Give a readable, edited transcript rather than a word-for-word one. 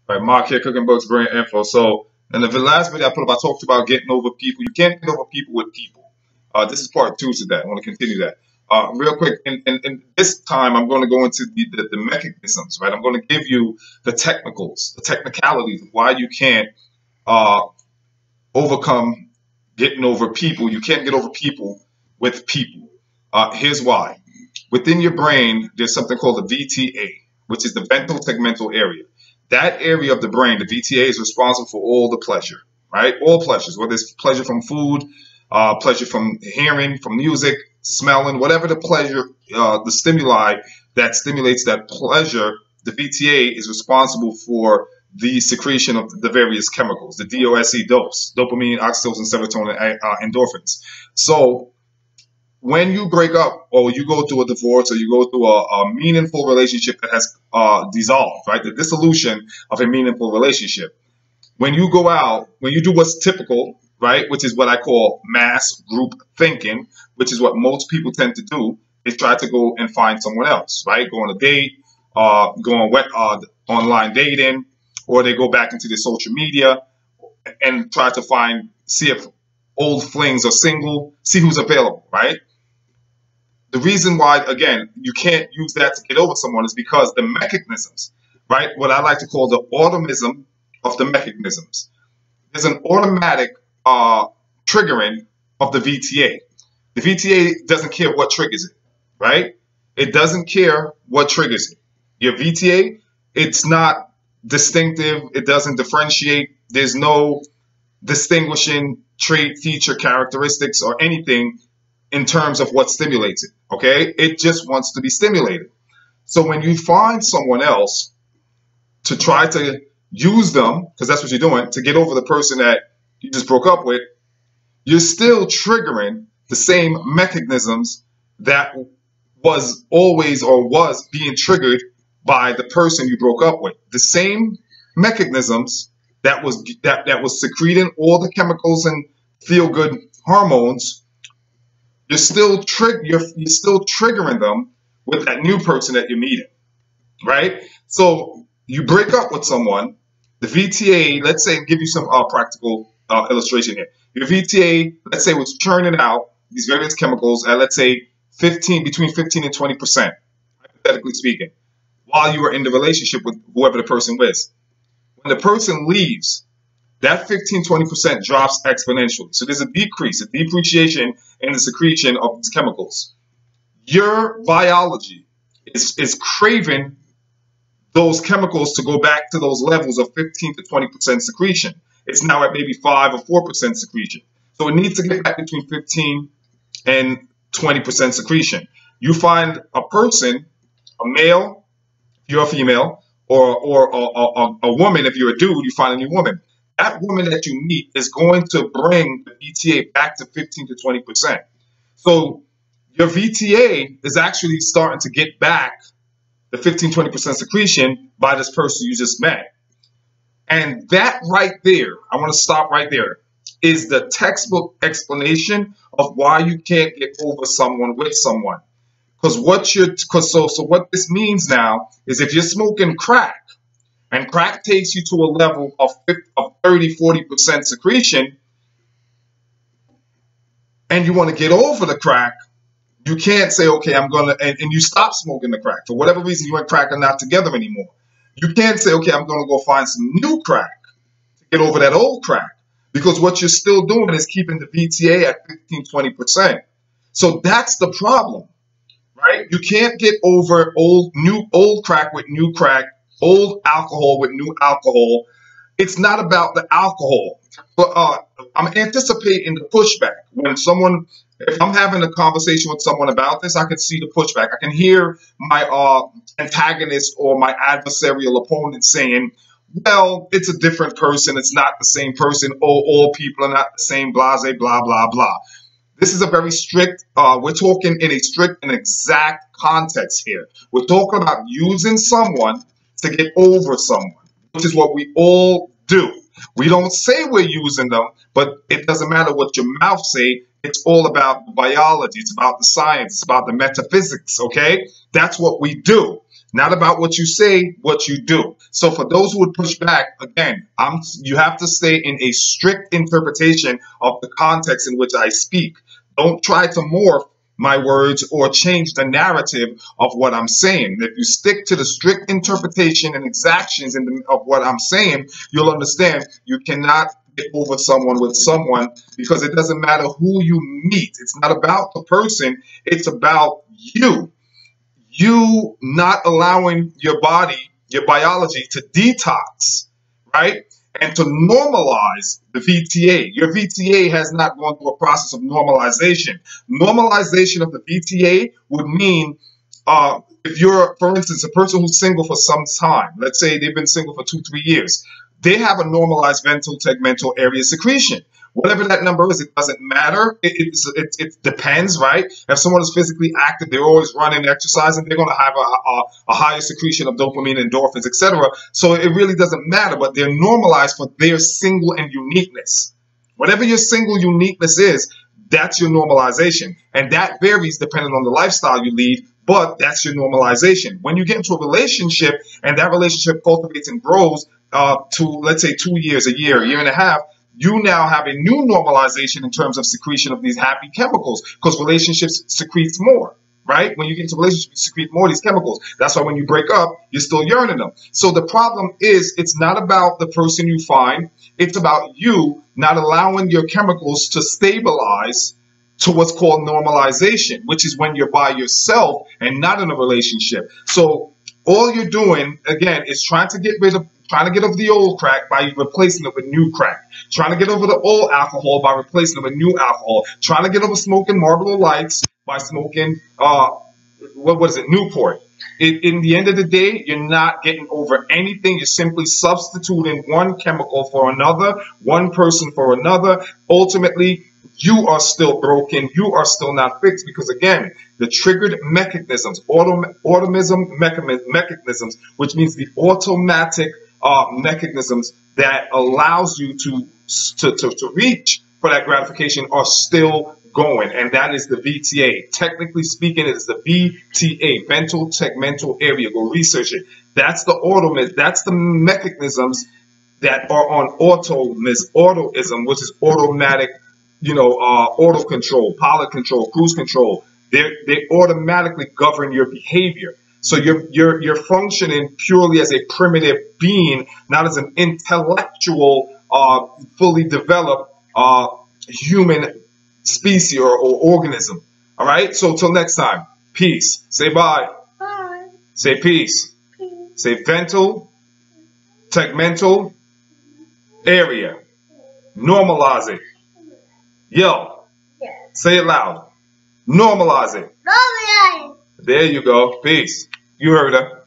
Right, Mark here, Cooking Books, Brain Info. So, in the last video I put up, I talked about getting over people. You can't get over people with people. This is part two to that. I want to continue that. Real quick, in this time, I'm going to go into the mechanisms, right? I'm going to give you the technicals, the technicalities of why you can't uh, overcome getting over people. You can't get over people with people. Here's why. Within your brain, there's something called the VTA, which is the ventral tegmental area. That area of the brain, the VTA, is responsible for all the pleasure, right? All pleasures, whether it's pleasure from food, pleasure from hearing, from music, smelling, whatever the pleasure, the stimuli that stimulates that pleasure, the VTA is responsible for the secretion of the various chemicals, the DOSE, dopamine, oxytocin, serotonin, endorphins. So when you break up or you go through a divorce or you go through a meaningful relationship that has dissolved, right? The dissolution of a meaningful relationship. When you go out, when you do what's typical, right, which is what I call mass group thinking, which is what most people tend to do, is try to go and find someone else, right? Go on a date, go on online dating, or they go back into their social media and try to see if old flings are single, see who's available, right? The reason why, again, you can't use that to get over someone is because the mechanisms, right? What I like to call the automism of the mechanisms. There's an automatic triggering of the VTA. The VTA doesn't care what triggers it, right? It doesn't care what triggers it. Your VTA, it's not distinctive. It doesn't differentiate. There's no distinguishing trait, feature, characteristics, or anything in terms of what stimulates it, okay? It just wants to be stimulated. So when you find someone else to try to use them, because that's what you're doing, to get over the person that you just broke up with, you're still triggering the same mechanisms that was always or was being triggered by the person you broke up with. The same mechanisms that was secreting all the chemicals and feel-good hormones. You're still triggering them with that new person that you're meeting, right? So you break up with someone, the VTA, let's say, give you some practical illustration here. Your VTA, let's say, was churning out these various chemicals at, let's say, between 15 and 20%, hypothetically speaking, while you were in the relationship with whoever the person was. When the person leaves, that 15–20% drops exponentially. So there's a decrease, a depreciation in the secretion of these chemicals. Your biology is craving those chemicals to go back to those levels of 15–20% secretion. It's now at maybe 5 or 4% secretion. So it needs to get back between 15 and 20% secretion. You find a person, a male, if you're a female, or a woman, if you're a dude, you find a new woman. That woman that you meet is going to bring the VTA back to 15–20%. So your VTA is actually starting to get back the 15–20% secretion by this person you just met. And that right there, I want to stop right there, is the textbook explanation of why you can't get over someone with someone. Because what this means now is if you're smoking crack, and crack takes you to a level of 30–40% secretion, and you want to get over the crack, you can't say, okay, I'm going to, and you stop smoking the crack. For whatever reason, you and crack are not together anymore. You can't say, okay, I'm going to go find some new crack to get over that old crack. Because what you're still doing is keeping the VTA at 15–20%. So that's the problem, right? You can't get over old crack with new crack, old alcohol with new alcohol. It's not about the alcohol. But I'm anticipating the pushback. If I'm having a conversation with someone about this, I can see the pushback. I can hear my antagonist or my adversarial opponent saying, well, it's a different person. It's not the same person. All people are not the same, blase, blah, blah, blah. This is a very strict, we're talking in a strict and exact context here. We're talking about using someone to get over someone, which is what we all do. We don't say we're using them, but it doesn't matter what your mouth say. It's all about the biology. It's about the science. It's about the metaphysics, okay? That's what we do. Not about what you say, what you do. So for those who would push back, again, you have to stay in a strict interpretation of the context in which I speak. Don't try to morph my words or change the narrative of what I'm saying. If you stick to the strict interpretation and exactions of what I'm saying, you'll understand you cannot get over someone with someone, because it doesn't matter who you meet. It's not about the person. It's about you. You not allowing your body, your biology to detox, right? And to normalize the VTA. Your VTA has not gone through a process of normalization. Normalization of the VTA would mean if you're, for instance, a person who's single for some time, let's say they've been single for 2-3 years, they have a normalized ventral tegmental area secretion. Whatever that number is, it doesn't matter. It depends, right? If someone is physically active, they're always running, exercising, they're going to have a higher secretion of dopamine, endorphins, etc. So it really doesn't matter, but they're normalized for their single and uniqueness. Whatever your single uniqueness is, that's your normalization. And that varies depending on the lifestyle you lead, but that's your normalization. When you get into a relationship and that relationship cultivates and grows to, let's say, 2 years, a year and a half, you now have a new normalization in terms of secretion of these happy chemicals, because relationships secretes more, right? When you get into relationships, you secrete more of these chemicals. That's why when you break up, you're still yearning them. So the problem is, it's not about the person you find. It's about you not allowing your chemicals to stabilize to what's called normalization, which is when you're by yourself and not in a relationship. So all you're doing, again, is trying to get over the old crack by replacing it with new crack. Trying to get over the old alcohol by replacing it with new alcohol. Trying to get over smoking Marlboro Lights by smoking, what is it, Newport. In the end of the day, you're not getting over anything. You're simply substituting one chemical for another, one person for another. Ultimately, you are still broken. You are still not fixed, because, again, the triggered mechanisms, automism mechanisms, which means the automatic mechanisms that allows you to reach for that gratification, are still going, and that is the VTA. Technically speaking, it is the VTA, ventral tegmental area. Go research it. That's the that's the mechanisms that are on autoism, which is automatic, auto control, pilot control, cruise control. They automatically govern your behavior. So you're functioning purely as a primitive being, not as an intellectual, fully developed human species or organism. All right? So till next time, peace. Say bye. Bye. Say peace. Peace. Say ventral, tegmental area. Normalize it. Yo. Yes. Say it loud. Normalize it. Love you. There you go. Peace. You heard her.